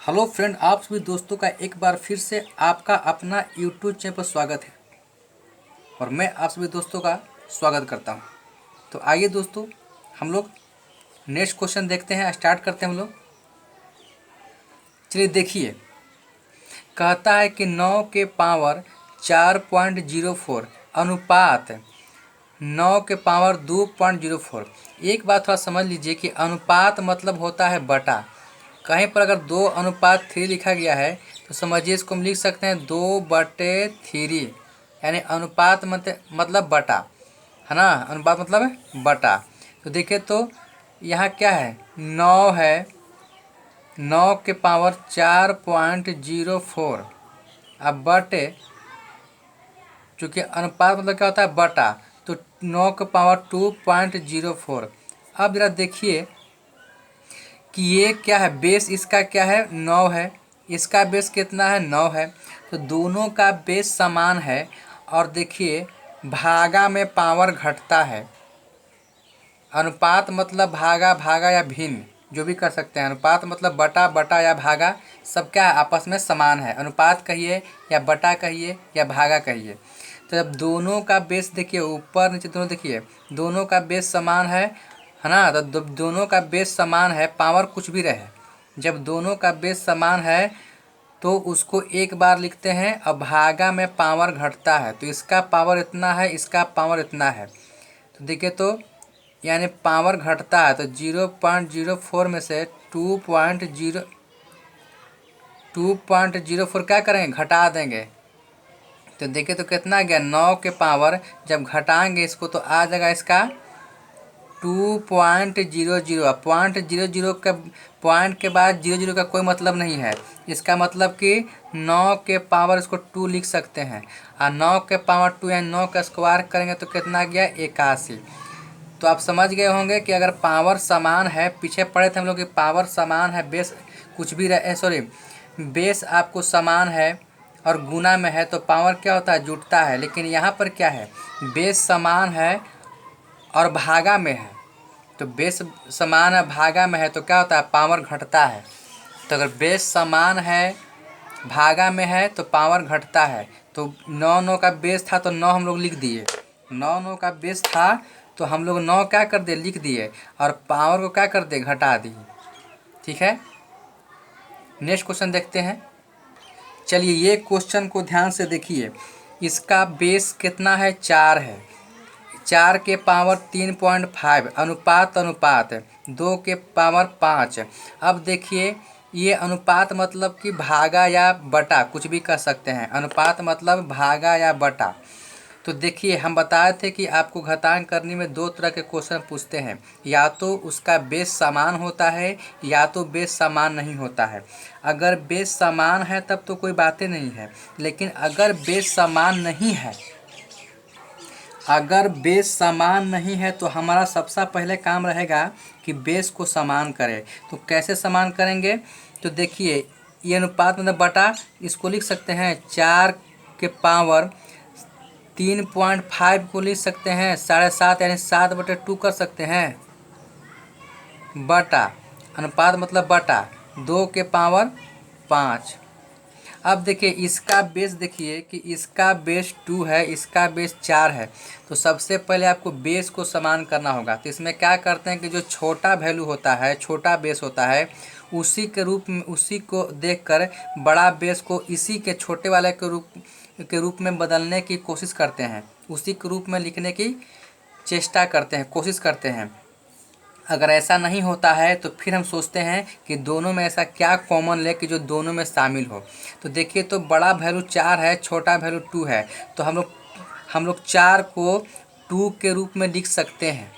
Hello friend, आप सभी दोस्तों का एक बार फिर से आपका अपना यूट्यूब चैनल पर स्वागत है और मैं आप सभी दोस्तों का स्वागत करता हूं। तो आइए दोस्तों, हम लोग नेक्स्ट क्वेश्चन देखते हैं, स्टार्ट करते हैं हम लोग। चलिए देखिए, कहता है कि 9 के पावर 4.04 अनुपात 9 के पावर 2.04। एक बात थोड़ा समझ लीजिए कि अनुपात मतलब होता है बटा। कहीं पर अगर 2:3 लिखा गया है तो समझिए इसको हम लिख सकते हैं 2/3, यानी अनुपात मतलब बटा, है ना। अनुपात मतलब बटा। तो देखिए, तो यहाँ क्या है, 9 है, 9 के पावर 4.04। अब बटे, चूँकि अनुपात मतलब क्या होता है बटा, तो 9 के पावर 2.04। अब जरा देखिए कि ये क्या है, बेस इसका क्या है, 9 है, इसका बेस कितना है, 9 है। तो दोनों का बेस समान है। और देखिए, भागा में पावर घटता है। अनुपात मतलब भागा, भागा या भिन्न, जो भी कर सकते हैं। अनुपात मतलब बटा, बटा या भागा, सब क्या है, आपस में समान है। अनुपात कहिए या बटा कहिए या भागा कहिए। तो जब दोनों का बेस देखिए, ऊपर नीचे दोनों देखिए, दोनों का बेस समान है ना। तो दोनों का बेस समान है, पावर कुछ भी रहे, जब दोनों का बेस समान है तो उसको एक बार लिखते हैं। अब भागा में पावर घटता है, तो इसका पावर इतना है, इसका पावर इतना है। तो देखिए, तो यानी पावर घटता है, तो 0.04 में से 2.04 क्या करेंगे, घटा देंगे। तो देखिए, तो कितना गया, 9 के पावर, जब घटाएंगे इसको तो आ जाएगा इसका 2.00। .00 का पॉइंट के बाद 00 का कोई मतलब नहीं है। इसका मतलब कि 9 के पावर इसको 2 लिख सकते हैं, और 9 के पावर 2 यानी 9 का स्क्वायर करेंगे तो कितना गया, 81। तो आप समझ गए होंगे कि अगर पावर समान है, पीछे पढ़े थे हम लोग कि पावर समान है, बेस कुछ भी रहे, सॉरी, बेस आपको समान है और गुना में है तो पावर क्या होता है, जुटता है। लेकिन यहाँ पर क्या है, बेस समान है और भागा में है। तो बेस समान है, भागा में है, तो क्या होता है, पावर घटता है। तो अगर बेस समान है, भागा में है, तो पावर घटता है। तो 9 का बेस था तो 9 हम लोग लिख दिए, 9 का बेस था तो हम लोग 9 क्या कर दिए, लिख दिए, और पावर को क्या कर दिए, घटा दिए। ठीक है, नेक्स्ट क्वेश्चन देखते हैं। चलिए, ये क्वेश्चन को ध्यान से देखिए। इसका बेस कितना है, 4 है, 4 के पावर 3.5, अनुपात 2 के पावर 5। अब देखिए, ये अनुपात मतलब कि भागा या बटा, कुछ भी कर सकते हैं। अनुपात मतलब भागा या बटा। तो देखिए, हम बताए थे कि आपको घटाएं करने में 2 तरह के क्वेश्चन पूछते हैं, या तो उसका बेस समान होता है या तो बेस समान नहीं होता है। अगर बेस समान है तब तो कोई बातें नहीं है, लेकिन अगर बेस समान नहीं है, अगर बेस समान नहीं है तो हमारा सबसे पहले काम रहेगा कि बेस को समान करें। तो कैसे समान करेंगे, तो देखिए, ये अनुपात मतलब बटा, इसको लिख सकते हैं 4 के पावर 3.5 को लिख सकते हैं 7.5, यानी 7/2 कर सकते हैं, बटा, अनुपात मतलब बटा 2 के पावर 5। अब देखिए, इसका बेस देखिए कि इसका बेस 2 है, इसका बेस 4 है। तो सबसे पहले आपको बेस को समान करना होगा। तो इसमें क्या करते हैं कि जो छोटा वैल्यू होता है, छोटा बेस होता है, उसी के रूप में, उसी को देखकर बड़ा बेस को इसी के छोटे वाले के रूप में बदलने की कोशिश करते हैं, उसी के रूप में लिखने की चेष्टा करते हैं, कोशिश करते हैं। अगर ऐसा नहीं होता है तो फिर हम सोचते हैं कि दोनों में ऐसा क्या कॉमन ले कि जो दोनों में शामिल हो। तो देखिए, तो बड़ा वैल्यू 4 है, छोटा वैल्यू 2 है, तो हम लोग 4 को 2 के रूप में लिख सकते हैं,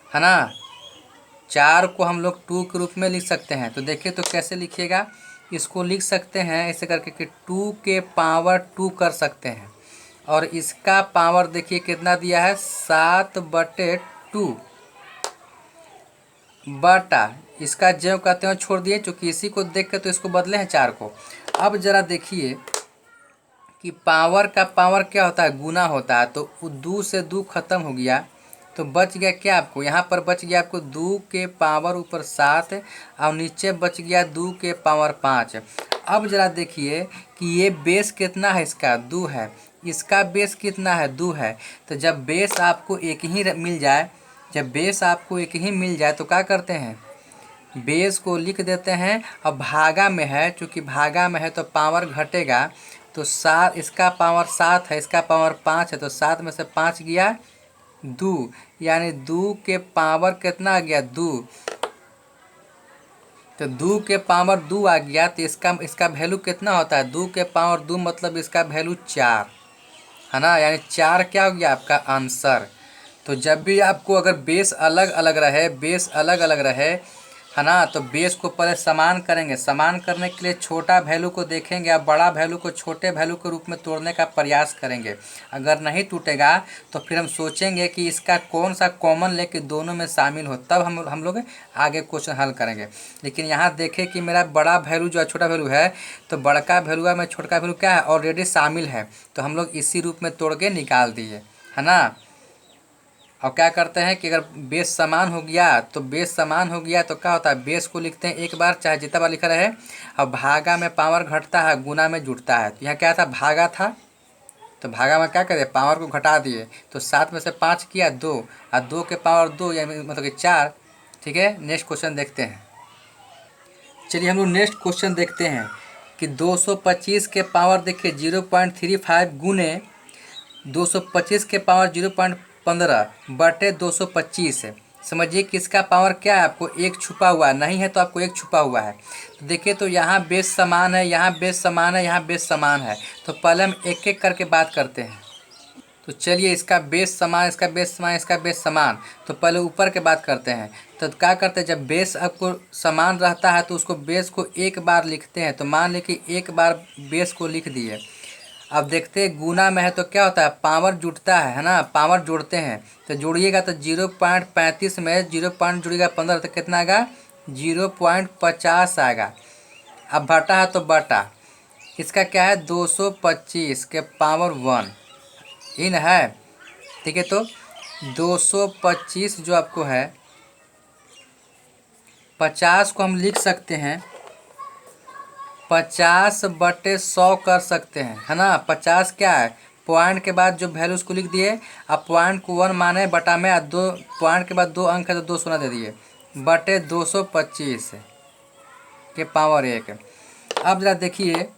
है ना। 4 को हम लोग 2 के रूप में लिख सकते हैं। तो देखिए, तो कैसे लिखिएगा, इसको लिख सकते हैं ऐसे करके कि 2 के पावर 2 कर सकते हैं, और इसका पावर देखिए कितना दिया है, 7/2 बटा, इसका जो कहते हैं छोड़ दिए, चूँकि इसी को देख के तो इसको बदले हैं 4 को। अब ज़रा देखिए कि पावर का पावर क्या होता है, गुना होता है। तो 2 से 2 खत्म हो गया, तो बच गया क्या आपको, यहाँ पर बच गया आपको 2 के पावर ऊपर 7 और नीचे बच गया 2 के पावर 5। अब ज़रा देखिए कि ये बेस कितना है, इसका 2 है, इसका बेस कितना है 2 है। तो जब बेस आपको एक ही मिल जाए, जब बेस आपको एक ही मिल जाए तो क्या करते हैं, बेस को लिख देते हैं। अब भागा में है, चूँकि भागा में है तो पावर घटेगा, तो 7, इसका पावर 7 है, इसका पावर 5 है, तो 7 में से 5 गया 2, यानी 2 के पावर कितना आ गया 2। तो 2 के पावर 2 आ गया, तो इसका वैल्यू कितना होता है, 2 के पावर 2 मतलब इसका वैल्यू 4 है ना, यानी 4 क्या हो गया आपका आंसर। तो जब भी आपको अगर बेस अलग अलग रहे, बेस अलग अलग रहे है ना, तो बेस को पहले समान करेंगे। समान करने के लिए छोटा वैल्यू को देखेंगे और बड़ा वैल्यू को छोटे वैल्यू के रूप में तोड़ने का प्रयास करेंगे। अगर नहीं टूटेगा तो फिर हम सोचेंगे कि इसका कौन सा कॉमन लेके दोनों में शामिल हो, तब हम लोग आगे क्वेश्चन हल करेंगे। लेकिन यहाँ देखें कि मेरा बड़ा वैल्यू जो है छोटा वैल्यू है, तो बड़का वैल्यू में छोटका वैल्यू क्या है ऑलरेडी शामिल है, तो हम लोग इसी रूप में तोड़ के निकाल दिए है ना। और क्या करते हैं कि अगर बेस समान हो गया, तो बेस समान हो गया तो क्या होता है, बेस को लिखते हैं एक बार चाहे जितना बार लिखा रहे, और भागा में पावर घटता है, गुना में जुड़ता है। तो यहाँ क्या था, भागा था, तो भागा में क्या करे, पावर को घटा दिए, तो 7 में से 5 किया 2, और 2 के पावर 2 यानी मतलब कि 4। ठीक है, नेक्स्ट क्वेश्चन देखते हैं। चलिए हम लोग नेक्स्ट क्वेश्चन देखते हैं कि 225 के पावर देखिए 0.35 गुने 225 के पावर 0.15 बटे 225 है। समझिए कि इसका पावर क्या है, आपको एक छुपा हुआ नहीं है, तो आपको एक छुपा हुआ है। तो देखिए, तो यहाँ बेस समान है, यहाँ बेस समान है, यहाँ बेस समान है, तो पहले हम एक एक करके बात करते हैं। तो चलिए, इसका बेस समान, इसका बेस समान, इसका बेस समान, तो पहले ऊपर के बात करते हैं। तो क्या करते हैं, जब बेस आपको समान रहता है तो उसको बेस को एक बार लिखते हैं। तो मान लें कि एक बार बेस को लिख दिए। अब देखते हैं गुना में है तो क्या होता है, पावर जुड़ता है ना, पावर जोड़ते हैं। तो जोड़िएगा तो 0.35 में 0 पॉइंट जुड़ेगा 15, तो कितना आएगा 0.50 आएगा। अब बटा है तो बटा, इसका क्या है 225 के पावर 1 इन है। ठीक है, तो 225 जो आपको है, 50 को हम लिख सकते हैं 50/100 कर सकते हैं, है ना। 50 क्या है, पॉइंट के बाद जो वैल्यू उसको लिख दिए, अब पॉइंट को 1 माने, बटा में 2 पॉइंट के बाद 2 अंक है तो 2 शून्य दे दिए, बटे 225 के पावर 1। अब जरा देखिए,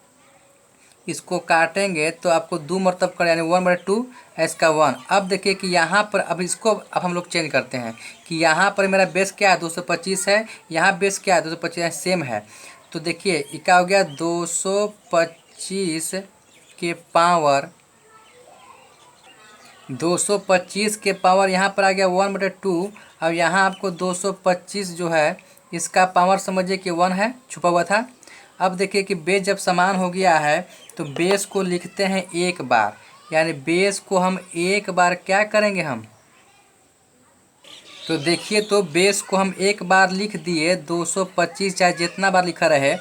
इसको काटेंगे तो आपको 2 मरतब कर, यानी 1/2 इसका 1। अब देखिए कि यहाँ पर, अब इसको अब हम लोग चेंज करते हैं कि यहाँ पर मेरा बेस क्या है 225 है, यहाँ बेस क्या है 225 सेम है। तो देखिए क्या हो गया, 225 के पावर 225 के पावर यहाँ पर आ गया 1/2। अब यहाँ आपको 225 जो है इसका पावर समझिए कि 1 है, छुपा हुआ था। अब देखिए कि बेस जब समान हो गया है तो बेस को लिखते हैं एक बार, यानी बेस को हम एक बार क्या करेंगे हम, तो देखिए तो बेस को हम एक बार लिख दिए 225, चाहे जितना बार लिखा रहे।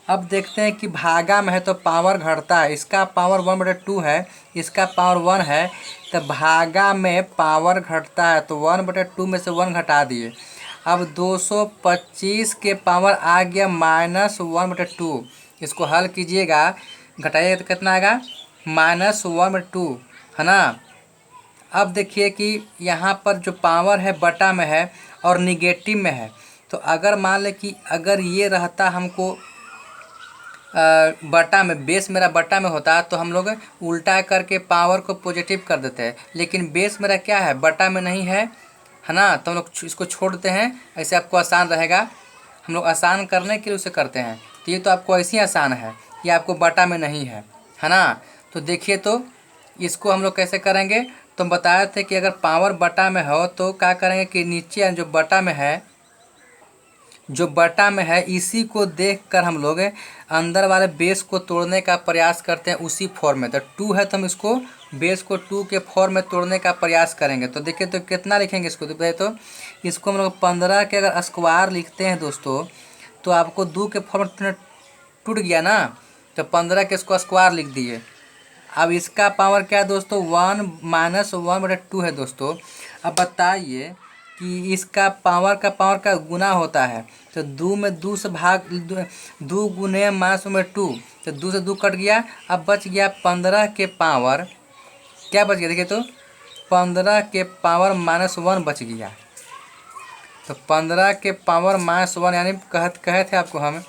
अब देखते हैं कि भागा में है तो पावर घटता है, इसका पावर 1/2 है, इसका पावर 1 है, तो भागा में पावर घटता है, तो 1/2 में से 1 घटा दिए। अब 225 के पावर आ गया -1/2, इसको हल कीजिएगा, घटाइएगा तो कितना आएगा -1/2, है ना। अब देखिए कि यहाँ पर जो पावर है बटा में है और निगेटिव में है, तो अगर मान लें कि अगर ये रहता हमको बटा में, बेस मेरा बटा में होता तो हम लोग उल्टा करके पावर को पॉजिटिव कर देते हैं, लेकिन बेस मेरा क्या है बटा में नहीं है, है ना। तो हम लोग इसको छोड़ देते हैं, ऐसे आपको आसान रहेगा। हम लोग आसान करने के लिए उसे करते हैं, तो ये तो आपको ऐसे ही आसान है, ये आपको बटा में नहीं है ना। तो देखिए, तो इसको हम लोग कैसे करेंगे, तो हम बताए थे कि अगर पावर बटा में हो तो क्या करेंगे कि नीचे जो बटा में है, जो बटा में है इसी को देखकर हम लोग अंदर वाले बेस को तोड़ने का प्रयास करते हैं उसी फॉर्म में। तो 2 है तो हम इसको बेस को 2 के फॉर्म में तोड़ने का प्रयास करेंगे। तो देखिए तो कितना लिखेंगे इसको, तो इसको हम लोग 15 के अगर स्क्वायर लिखते हैं दोस्तों, तो आपको 2 के फॉर्म में टूट गया ना, तो 15 के इसको स्क्वायर लिख दिए। अब इसका पावर क्या है दोस्तों, 1 - 1/2 है दोस्तों। अब बताइए कि इसका पावर का गुना होता है, तो दो में दो से भाग, दो गुने -2, तो दो से दो कट गया। अब बच गया 15 के पावर, क्या बच गया देखिए, तो 15 के पावर -1 बच गया। तो 15 के पावर -1 यानी कहे थे आपको हम,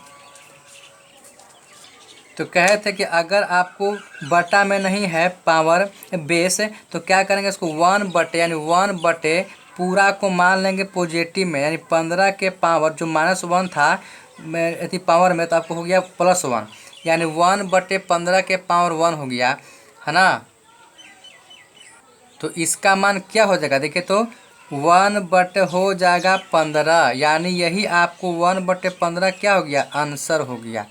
तो कहे थे कि अगर आपको बटा में नहीं है पावर बेस, तो क्या करेंगे, इसको 1 बटे यानी 1 बटे पूरा को मान लेंगे पॉजिटिव में, यानी 15 के पावर जो -1 था यदि पावर में, तो आपको हो गया +1, यानी 1 बटे 15 के पावर 1 हो गया, है ना। तो इसका मान क्या हो जाएगा देखिए, तो 1 बटे हो जाएगा 15, यानी यही आपको 1 बटे 15 क्या हो गया, आंसर हो गया।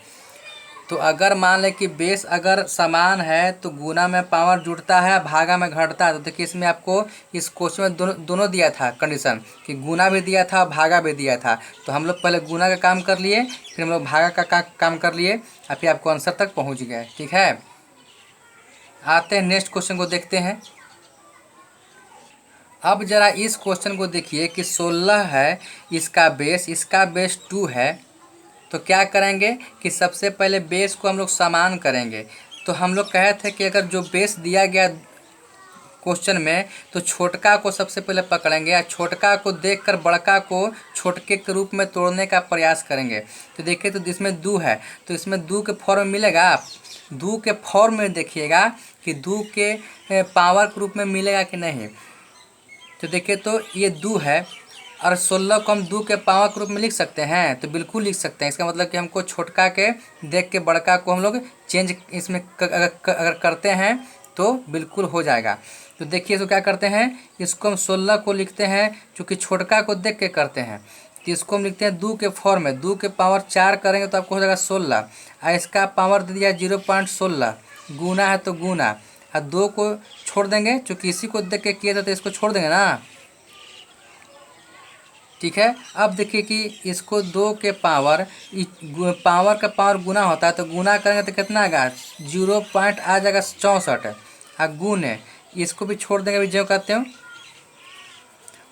तो अगर मान लें कि बेस अगर समान है तो गुना में पावर जुड़ता है, भागा में घटता है। तो देखिए इसमें आपको इस क्वेश्चन में दोनों दिया था कंडीशन, कि गुना भी दिया था भागा भी दिया था। तो हम लोग पहले गुना का काम कर लिए, फिर हम लोग भागा का काम कर लिए, और फिर आपको आंसर तक पहुंच गए। ठीक है, आते हैं नेक्स्ट क्वेश्चन को देखते हैं। अब जरा इस क्वेश्चन को देखिए कि 16 है इसका बेस 2 है। तो क्या करेंगे कि सबसे पहले बेस को हम लोग समान करेंगे। तो हम लोग कहे थे कि अगर जो बेस दिया गया क्वेश्चन में, तो छोटका को सबसे पहले पकड़ेंगे, या छोटका को देखकर बड़का को छोटके के रूप में तोड़ने का प्रयास करेंगे। तो देखिए, तो इसमें 2 है, तो इसमें 2 के फॉर्म में मिलेगा, 2 के फॉर्म में देखिएगा कि 2 के पावर के रूप में मिलेगा कि नहीं। तो देखिए, तो ये 2 है, और 16 को हम 2 के पावर के रूप में लिख सकते हैं, तो बिल्कुल लिख सकते हैं। इसका मतलब कि हमको छोटका के देख के बड़का को हम लोग चेंज इसमें अगर करते हैं तो बिल्कुल हो जाएगा। तो देखिए, तो क्या करते हैं, इसको हम 16 को लिखते हैं, चूँकि छोटका को देख के करते हैं, तो इसको हम लिखते हैं 2 के फॉर्म में। 2 के पावर 4 करेंगे तो आपको हो जाएगा 16, और इसका पावर दे दिया 0.16, गुना है तो गुना, और 2 को छोड़ देंगे, चूँकि इसी को देख के किए थे तो इसको छोड़ देंगे ना। ठीक है, अब देखिए कि इसको 2 के पावर का पावर गुना होता है, तो गुना करेंगे तो कितना आएगा, 0 पॉइंट आ जाएगा 64, और गुने इसको भी छोड़ देंगे, भी जो कहते हो।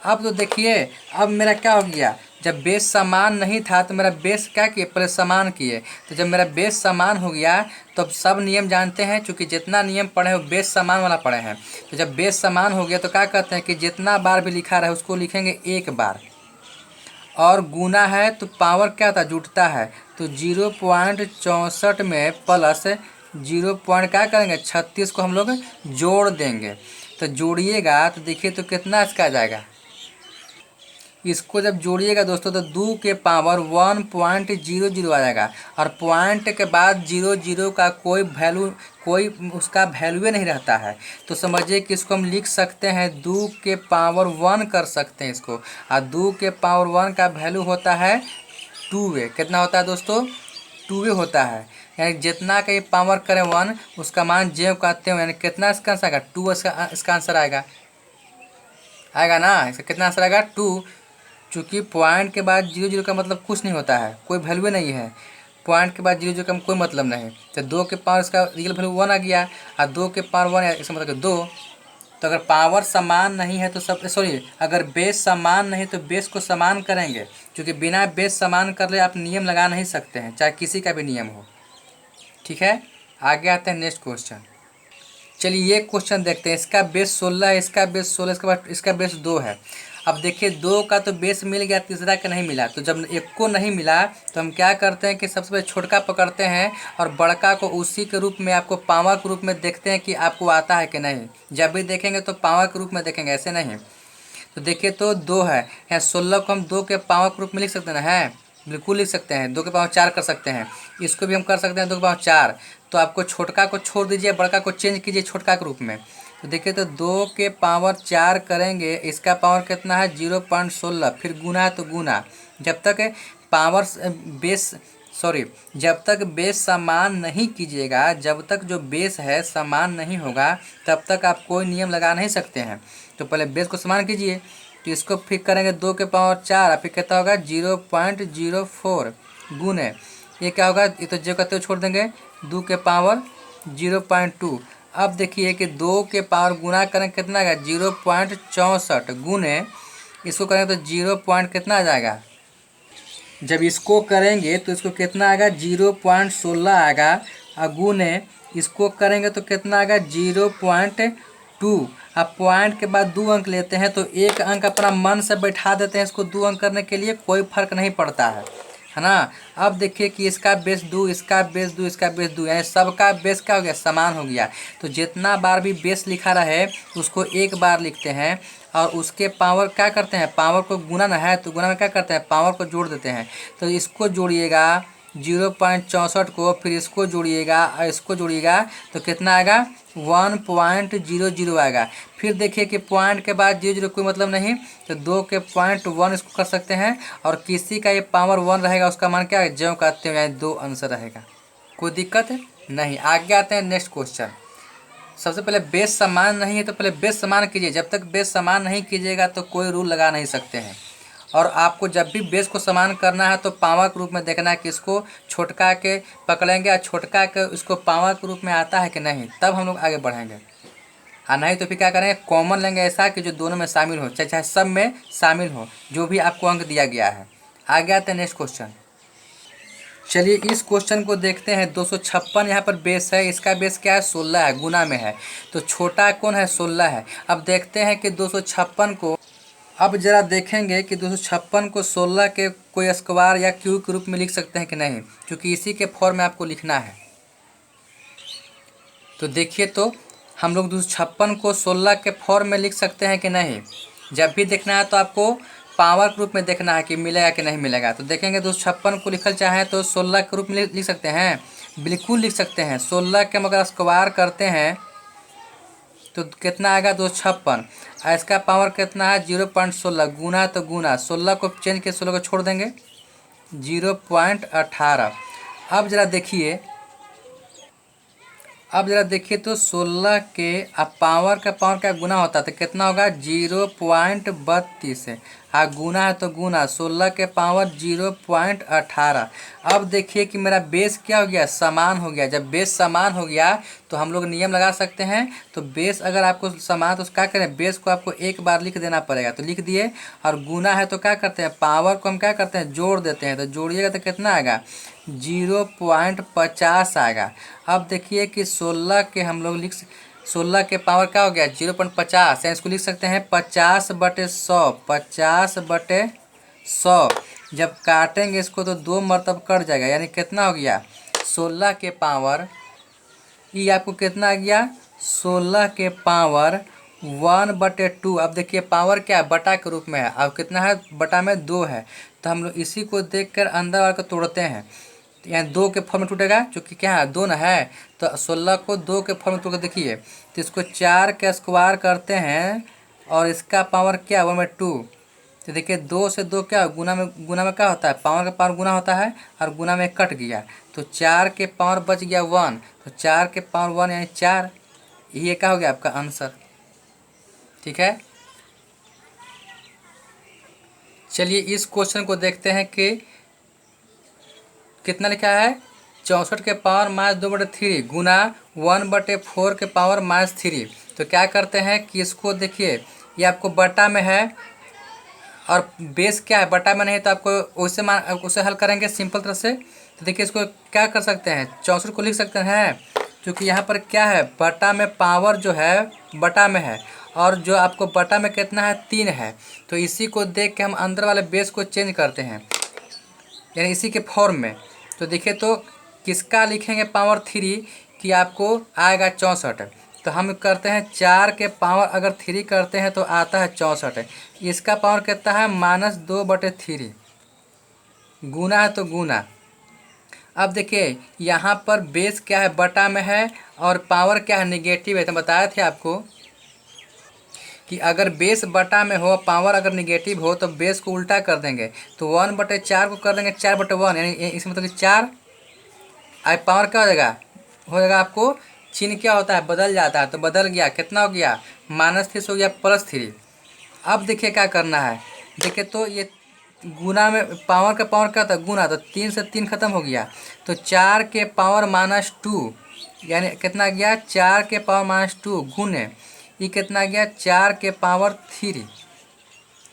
अब तो देखिए, अब मेरा क्या हो गया, जब बेस समान नहीं था तो मेरा बेस क्या किए, पहले समान किए। तो जब मेरा बेस समान हो गया तो अब सब नियम जानते हैं, क्योंकि जितना नियम पढ़े हो बेस समान वाला पढ़े हैं। तो जब बेस समान हो गया तो क्या कहते हैं कि जितना बार भी लिखा रहे उसको लिखेंगे 1 बार, और गुना है तो पावर क्या था, जुटता है, तो 0.64 में प्लस 0 क्या करेंगे, 36 को हम लोग जोड़ देंगे। तो जोड़िएगा तो देखिए तो कितना इसका आ जाएगा, इसको जब जोड़िएगा दोस्तों तो 2 के पावर 1.00 आ जाएगा, और पॉइंट के बाद 00 का कोई उसका वैल्यू नहीं रहता है। तो समझिए कि इसको हम लिख सकते हैं 2 के पावर 1 कर सकते हैं इसको, और 2 के पावर 1 का वैल्यू होता है 2a। कितना होता है दोस्तों, 2a होता है, यानी जितना का ये पावर करें 1 उसका मान जे कहते हो, यानी कितना इसका आंसर आएगा 2, इसका आंसर आएगा ना। इसका कितना आंसर आएगा 2, चूँकि पॉइंट के बाद 00 का मतलब कुछ नहीं होता है, कोई वैल्यू नहीं है, पॉइंट के बाद 00 का कोई मतलब नहीं। तो 2 के पावर इसका रियल वैल्यू 1 आ गया, और 2 के पावर 1 इसका मतलब 2। तो अगर पावर समान नहीं है तो अगर बेस समान नहीं तो बेस को समान करेंगे, क्योंकि बिना बेस समान कर ले आप नियम लगा नहीं सकते हैं, चाहे किसी का भी नियम हो। ठीक है, आगे आते हैं नेक्स्ट क्वेश्चन। चलिए ये क्वेश्चन देखते हैं, इसका बेस 16 है, इसका बेस 16, इसके बाद इसका बेस 2 है। अब देखिए 2 का तो बेस मिल गया, तीसरा का नहीं मिला। तो जब एक को नहीं मिला तो हम क्या करते हैं कि सबसे पहले छोटका पकड़ते हैं, और बड़का को उसी के रूप में आपको पावर के रूप में देखते हैं कि आपको आता है कि नहीं। जब भी देखेंगे तो पावर के रूप में देखेंगे, ऐसे नहीं। तो देखिए, तो 2 है, यहाँ 16 को हम 2 के पावर के रूप में लिख सकते हैं ना, है बिल्कुल लिख सकते हैं। 2 के पावर 4 कर सकते हैं, इसको भी हम कर सकते हैं 2 के पावर 4। तो आपको छोटका को छोड़ दीजिए, बड़का को चेंज कीजिए छोटका के रूप में। तो देखिए, तो 2 के पावर 4 करेंगे, इसका पावर कितना है 0.16, फिर गुना है तो गुना। जब तक जब तक बेस समान नहीं कीजिएगा, जब तक जो बेस है समान नहीं होगा तब तक आप कोई नियम लगा नहीं सकते हैं। तो पहले बेस को समान कीजिए, तो इसको फिर करेंगे 2 के पावर 4, फिर कितना होगा 0.04 गुने, ये क्या होगा, ये तो जो कहते हो छोड़ देंगे, 2 के पावर 0.2, अब देखिए कि 2 के पावर गुना करें कितना आएगा 0.64 गुने इसको करेंगे तो 0 पॉइंट कितना आ जाएगा। जब इसको करेंगे तो इसको कितना आएगा 0.16 आएगा और गुने इसको करेंगे तो कितना आएगा 0.2। अब पॉइंट के बाद 2 अंक लेते हैं तो एक अंक अपना मन से बैठा देते हैं, इसको 2 अंक करने के लिए कोई फर्क नहीं पड़ता है ना। अब देखिए कि इसका बेस 2, इसका बेस 2, इसका बेस 2, यानी सबका बेस क्या हो गया समान हो गया। तो जितना बार भी बेस लिखा रहे उसको एक बार लिखते हैं और उसके पावर क्या करते हैं, पावर को गुना ना है तो गुना में क्या करते हैं पावर को जोड़ देते हैं। तो इसको जोड़िएगा 0.64 को, फिर इसको जोड़िएगा और इसको जोड़िएगा तो कितना आएगा 1.00 आएगा। फिर देखिए कि पॉइंट के बाद 0 कोई मतलब नहीं तो 2 के पॉइंट 1 इसको कर सकते हैं और किसी का ये पावर 1 रहेगा उसका मान क्या है ज्यों कहते हैं यानी 2 आंसर रहेगा। कोई दिक्कत है नहीं। आगे आते हैं नेक्स्ट क्वेश्चन। सबसे पहले बेस समान नहीं है तो पहले बेस समान कीजिए। जब तक बेस समान नहीं कीजिएगा तो कोई रूल लगा नहीं सकते हैं। और आपको जब भी बेस को समान करना है तो पावर के रूप में देखना है कि इसको छोटका के पकड़ेंगे और छोटका के इसको पावर के रूप में आता है कि नहीं, तब हम लोग आगे बढ़ेंगे। और नहीं तो फिर क्या करेंगे कॉमन लेंगे ऐसा कि जो दोनों में शामिल हो, चाहे सब में शामिल हो, जो भी आपको अंक दिया गया है। आगे आते हैं नेक्स्ट क्वेश्चन। चलिए इस क्वेश्चन को देखते हैं। 256 यहाँ पर बेस है, इसका बेस क्या है 16 है, गुना में है तो छोटा कौन है 16 है। अब देखते हैं कि 256 को, अब जरा देखेंगे कि 256 को 16 के कोई स्क्वायर या क्यूब के रूप में लिख सकते हैं कि नहीं, क्योंकि इसी के फॉर्म में आपको लिखना है। तो देखिए तो हम लोग 256 को 16 के फॉर्म में लिख सकते हैं कि नहीं। जब भी देखना है तो आपको पावर के रूप में देखना है कि मिलेगा कि नहीं मिलेगा। तो देखेंगे 256 को लिखल चाहे तो 16 के रूप में लिख सकते हैं, बिल्कुल लिख सकते हैं। 16 के हम अगर स्क्वायर करते हैं तो कितना आएगा 256। इसका पावर कितना है 0.16 गुना तो गुना 16 को चेंज के 16 को छोड़ देंगे 0.18। अब जरा देखिए तो 16 के अब पावर का पावर का गुना होता है तो कितना होगा 0.32 है। गुना है तो गुना 16 के पावर 0.18। अब देखिए कि मेरा बेस क्या हो गया समान हो गया। जब बेस समान हो गया तो हम लोग नियम लगा सकते हैं। तो बेस अगर आपको समान तो क्या करें बेस को आपको एक बार लिख देना पड़ेगा, तो लिख दिए। और गुना है तो क्या करते हैं पावर को हम क्या करते हैं जोड़ देते हैं। तो जोड़िएगा तो कितना आएगा 0.50 आएगा। अब देखिए कि 16 के हम लोग 16 के पावर क्या हो गया 0.50, या इसको लिख सकते हैं 50/100, 50/100। जब काटेंगे इसको तो 2 मरतब कट जाएगा, यानी कितना हो गया 16 के पावर, ये आपको कितना आ गया 16 के पावर 1/2। अब देखिए पावर क्या है बटा के रूप में है, अब कितना है बटा में 2 है। तो हम लोग इसी को देखकर अंदर वाले को तोड़ते हैं, यहाँ 2 के फॉर्म में टूटेगा क्योंकि क्या है 2 ना है। तो 16 को 2 के फॉर्म में तोड़ कर देखिए तो इसको 4 के स्क्वायर करते हैं और इसका पावर क्या 1/2। तो देखिए 2 से 2 क्या गुना में क्या होता है पावर का पावर गुना होता है और गुना में कट गया तो 4 के पावर बच गया 1। तो 4 के पावर 1 यानी 4, ये क्या हो गया आपका आंसर। ठीक है, चलिए इस क्वेश्चन को देखते हैं कि कितना लिखा है 64 के पावर -2/3 गुना 1/4 के पावर -3। तो क्या करते हैं कि इसको देखिए ये आपको बटा में है और बेस क्या है बटा में नहीं, तो आपको उसे हल करेंगे सिंपल तरह से। तो देखिए इसको क्या कर सकते हैं 64 को लिख सकते हैं क्योंकि यहाँ पर क्या है बटा में पावर जो है बटा में है और जो आपको बटा में कितना है 3 है। तो इसी को देख के हम अंदर वाले बेस को चेंज करते हैं यानी इसी के फॉर्म में। तो देखिए तो किसका लिखेंगे पावर 3 कि आपको आएगा 64। तो हम करते हैं 4 के पावर अगर 3 करते हैं तो आता है 64। इसका पावर कितना है -2/3 गुना है तो गुना। अब देखिए यहाँ पर बेस क्या है बटा में है और पावर क्या है निगेटिव है। तो बताए थे आपको कि अगर बेस बटा में हो पावर अगर निगेटिव हो तो बेस को उल्टा कर देंगे। तो 1/4 को कर देंगे 4/1, यानी इसमें मतलब कि 4 आई पावर क्या हो जाएगा आपको चिन्ह क्या होता है बदल जाता है। तो बदल गया कितना हो गया -3 से हो गया +3। अब देखिए क्या करना है, देखिए तो ये गुना में पावर का पावर क्या होता है गुना, तो 3 से 3 खत्म हो गया। तो 4 के पावर -2 यानी कितना गया 4 के पावर -2 गुने ये कितना गया 4 के पावर 3।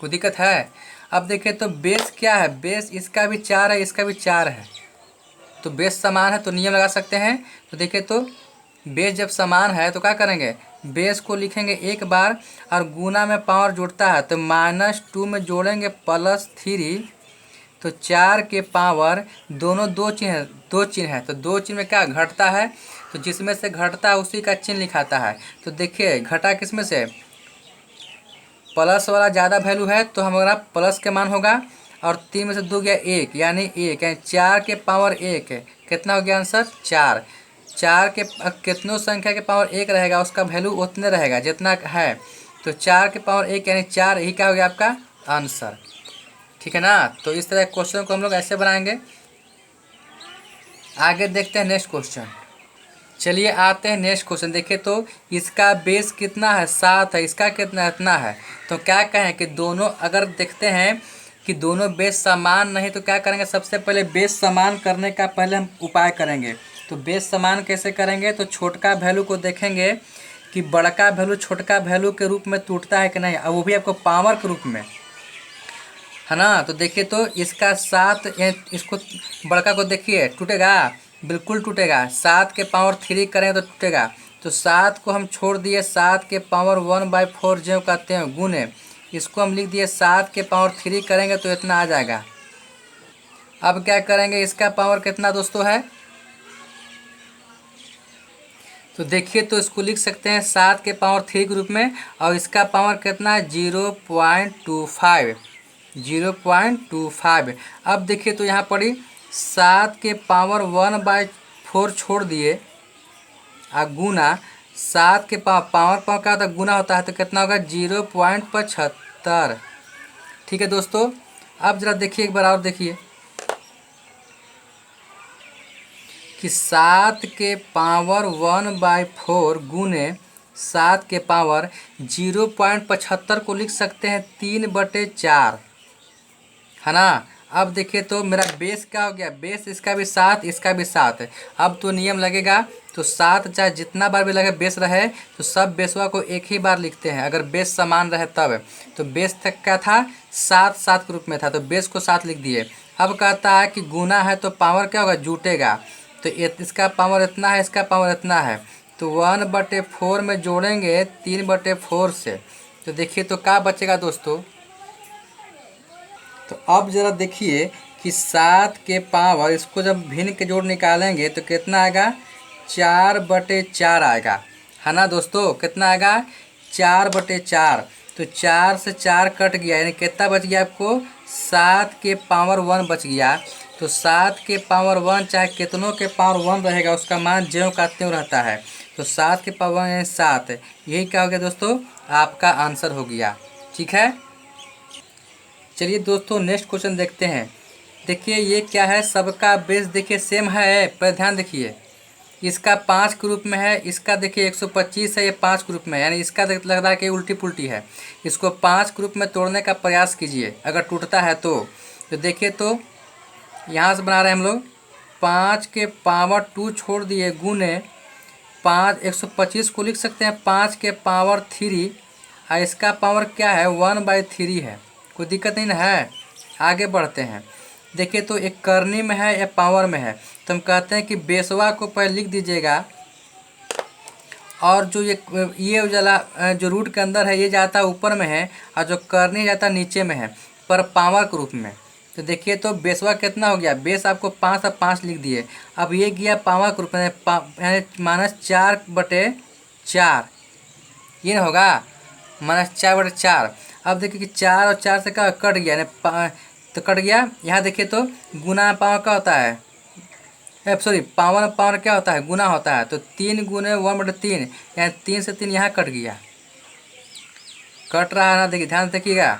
कोई दिक्कत है? अब देखिए तो बेस क्या है, बेस इसका भी 4 है, इसका भी 4 है, तो बेस समान है तो नियम लगा सकते हैं। तो देखिए तो बेस जब समान है तो क्या करेंगे, बेस को लिखेंगे एक बार और गुना में पावर जुड़ता है तो -2 में जोड़ेंगे +3, तो 4 के पावर दोनों दो चिन्ह है तो दो चिन्ह में क्या घटता है, तो जिसमें से घटता है उसी का चिन्ह लिखाता है। तो देखिए घटा किसमें से, प्लस वाला ज़्यादा वैल्यू है तो हमारा प्लस के मान होगा, और 3 में से 2 गया 1 यानी 1, यानी 4 के पावर 1 कितना हो गया आंसर 4। 4 के कितनों संख्या के पावर 1 रहेगा उसका वैल्यू उतने रहेगा जितना है, तो 4 के पावर 1 यानी 4 यही क्या हो गया आपका आंसर। ठीक है ना। तो इस तरह क्वेश्चन को हम लोग ऐसे बनाएंगे। आगे देखते हैं नेक्स्ट क्वेश्चन। चलिए आते हैं नेक्स्ट क्वेश्चन। देखिए तो इसका बेस कितना है 7 है, इसका कितना इतना है, तो क्या कहें कि दोनों अगर देखते हैं कि दोनों बेस समान नहीं तो क्या करेंगे, सबसे पहले बेस समान करने का पहले हम उपाय करेंगे। तो बेस समान कैसे करेंगे, तो छोटका वैल्यू को देखेंगे कि बड़का वैल्यू छोटका वैल्यू के रूप में टूटता है कि नहीं, और वो भी आपको पावर के रूप में, है ना। तो देखिए तो इसका 7 इसको बड़का को देखिए टूटेगा, बिल्कुल टूटेगा। 7 के पावर 3 करें तो टूटेगा, तो 7 को हम छोड़ दिए, 7 के पावर 1/4 जो कहते हैं गुने, इसको हम लिख दिए 7 के पावर 3 करेंगे तो इतना आ जाएगा। अब क्या करेंगे, इसका पावर कितना दोस्तों है, तो देखिए तो इसको लिख सकते हैं 7 के पावर 3 के रूप में, और इसका पावर कितना है 0.25, 0.25। अब देखिए तो यहाँ पड़ी 7 के पावर 1/4 छोड़ दिए और गुना 7 के पावर क्या होता है गुना होता है, तो कितना होगा 0.75। ठीक है दोस्तों। अब जरा देखिए एक बार और देखिए कि 7 के पावर 1/4 गुने 7 के पावर 0.75 को लिख सकते हैं 3/4, है ना। अब देखिए तो मेरा बेस क्या हो गया, बेस इसका भी 7 इसका भी 7 है। अब तो नियम लगेगा, तो 7 चाहे जितना बार भी लगे बेस रहे तो सब बेसवा को एक ही बार लिखते हैं, अगर बेस समान रहे तब। तो बेस तक क्या था 7 7 के रूप में था, तो बेस को 7 लिख दिए। अब कहता है कि गुना है तो पावर क्या होगा जुटेगा, तो इसका पावर इतना है इसका पावर इतना है, तो 1/4 में जोड़ेंगे 3/4 से, तो देखिए तो क्या बचेगा दोस्तों। तो अब ज़रा देखिए कि 7 के पावर इसको जब भिन्न के जोड़ निकालेंगे तो कितना आएगा 4/4 आएगा, है ना दोस्तों। कितना आएगा 4/4, तो 4 से 4 कट गया, यानी कितना बच गया आपको 7 के पावर 1 बच गया। तो 7 के पावर 1 चाहे कितनों के पावर 1 रहेगा उसका मान ज्यों का त्यों रहता है, तो 7 के पावर 1 यानी 7, यही क्या हो गया दोस्तों आपका आंसर हो गया। ठीक है। चलिए दोस्तों नेक्स्ट क्वेश्चन देखते हैं। देखिए ये क्या है, सबका बेस देखिए सेम है, पर ध्यान देखिए इसका 5 के रूप में है, इसका देखिए 125 है, ये 5 के रूप में है, यानी इसका लग रहा है कि उल्टी पुल्टी है। इसको 5 के रूप में तोड़ने का प्रयास कीजिए, अगर टूटता है तो देखिए तो यहाँ से बना रहे हैं हम लोग 5 के पावर 2 छोड़ दिए गुने 125 को लिख सकते हैं 5 के पावर 3, और इसका पावर क्या है 1/3 है। कोई दिक्कत नहीं ना है। आगे बढ़ते हैं। देखिए तो एक करनी में है या पावर में है, तो हम कहते हैं कि बेसवा को पहले लिख दीजिएगा, और जो ये उजाला जो रूट के अंदर है ये जाता है ऊपर में है, और जो करनी जाता है नीचे में है, पर पावर के रूप में। तो देखिए तो बेसवा कितना हो गया, बेस आपको 5 और 5 लिख दिए, अब ये गया पावर के रूप में यानी -4/4, ये ना होगा -4/4। अब देखिए कि 4 और 4 से क्या कट गया, यानी तो कट गया। यहाँ देखिए तो गुना पावर क्या होता है, सॉरी पावर क्या होता है गुना होता है, तो 3 गुने 1/3 यानी 3 से 3 यहाँ कट गया, कट रहा है ना, देखिए ध्यान से देखिएगा।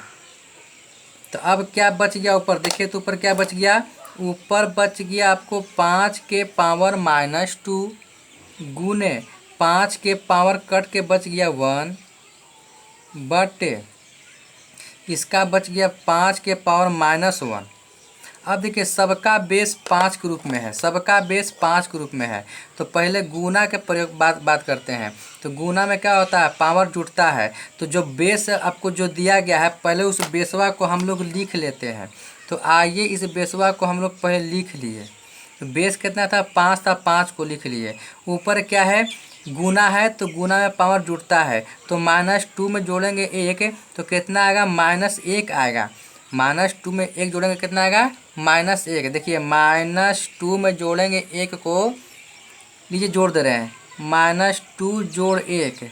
तो अब क्या बच गया ऊपर, देखिए तो ऊपर क्या बच गया, ऊपर बच गया आपको 5 के पावर -2 गुने 5 के पावर कट के बच गया 1 बटे इसका बच गया 5 के पावर -1, अब देखिए सबका बेस 5 के रूप में है, सबका बेस 5 के रूप में है। तो पहले गुना के प्रयोग बात करते हैं। तो गुना में क्या होता है, पावर जुटता है। तो जो बेस आपको जो दिया गया है पहले उस बेसवा को हम लोग लिख लेते हैं। तो आइए इस बेसवा को हम लोग पहले लिख लिए। तो बेस कितना था, 5 था, 5 को लिख लिए। ऊपर क्या है, गुना है, तो गुना में पावर जुड़ता है। तो -2 में जोड़ेंगे 1 तो कितना आएगा, -1 आएगा। -2 में 1 जोड़ेंगे कितना आएगा, -1। देखिए -2 में जोड़ेंगे 1 को, लीजिए जोड़ दे रहे हैं, -2 जोड़ 1।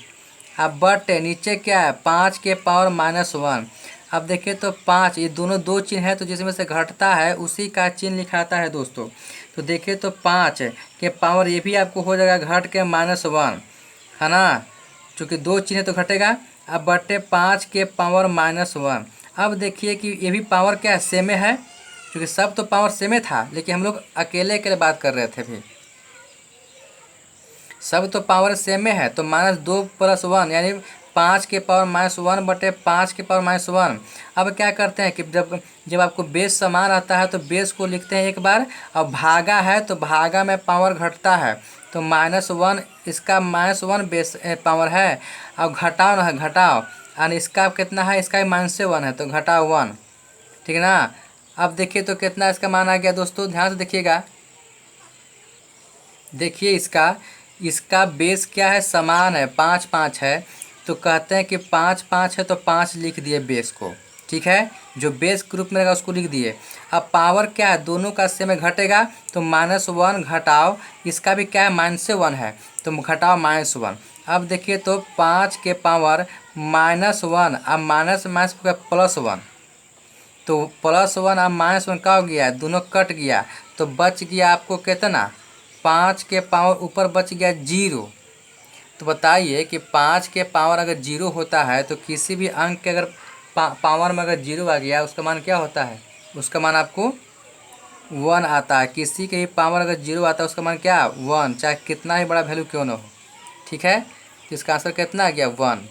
अब बटे नीचे क्या है, 5 के पावर -1। अब देखिए तो 5, ये दोनों दो चिन्ह है तो जिसमें से घटता है उसी का चिन्ह लिखाता है दोस्तों। तो देखिए तो 5 के पावर ये भी आपको हो जाएगा घट के -1, है ना, चूँकि दो चिन्ह तो घटेगा। अब बटे 5 के पावर -1। अब देखिए कि ये भी पावर क्या है, सेमे है, क्योंकि सब तो पावर सेमे था, लेकिन हम लोग अकेले अकेले बात कर रहे थे भी। सब तो पावर सेम में है, तो -2 + 1 यानी 5 के पावर -1 बटे 5 के पावर -1। अब क्या करते हैं कि जब आपको बेस समान रहता है तो बेस को लिखते हैं एक बार। अब भागा है तो भागा में पावर घटता है, तो -1 इसका -1 बेस पावर है। अब घटाओ ना, घटाओ, और इसका कितना है, इसका -1 है तो घटाओ 1, ठीक है ना। अब देखिए तो कितना इसका मान आ गया दोस्तों, ध्यान से देखिएगा। देखिए इसका बेस क्या है, समान है, 5 5 है। तो कहते हैं कि 5 5 है तो 5 लिख दिए बेस को, ठीक है। जो बेस ग्रुप में रहेगा उसको लिख दिए। अब पावर क्या है, दोनों का से में घटेगा तो -1 घटाओ, इसका भी क्या है, -1 है तो घटाओ -1। अब देखिए तो 5 के पावर -1, अब माइनस माइनस +1, तो +1 अब -1 का हो गया, दोनों कट गया तो बच गया आपको कितना, 5 के पावर ऊपर बच गया 0। तो बताइए कि 5 के पावर अगर 0 होता है तो किसी भी अंक के अगर पावर में अगर 0 आ गया उसका मान क्या होता है, उसका मान आपको 1 आता है। किसी के भी पावर अगर 0 आता है उसका मान क्या, 1, चाहे कितना ही बड़ा वैल्यू क्यों ना हो, ठीक है। तो इसका आंसर कितना आ गया, 1।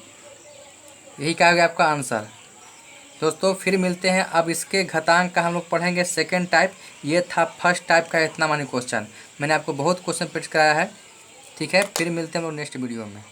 यही क्या हो गया आपका आंसर। दोस्तों फिर मिलते हैं, अब इसके घातांक का हम लोग पढ़ेंगे सेकंड टाइप। ये था फर्स्ट टाइप का इतना मानी क्वेश्चन, मैंने आपको बहुत क्वेश्चन पेश कराया है, ठीक है। फिर मिलते हैं हम लोग नेक्स्ट वीडियो में।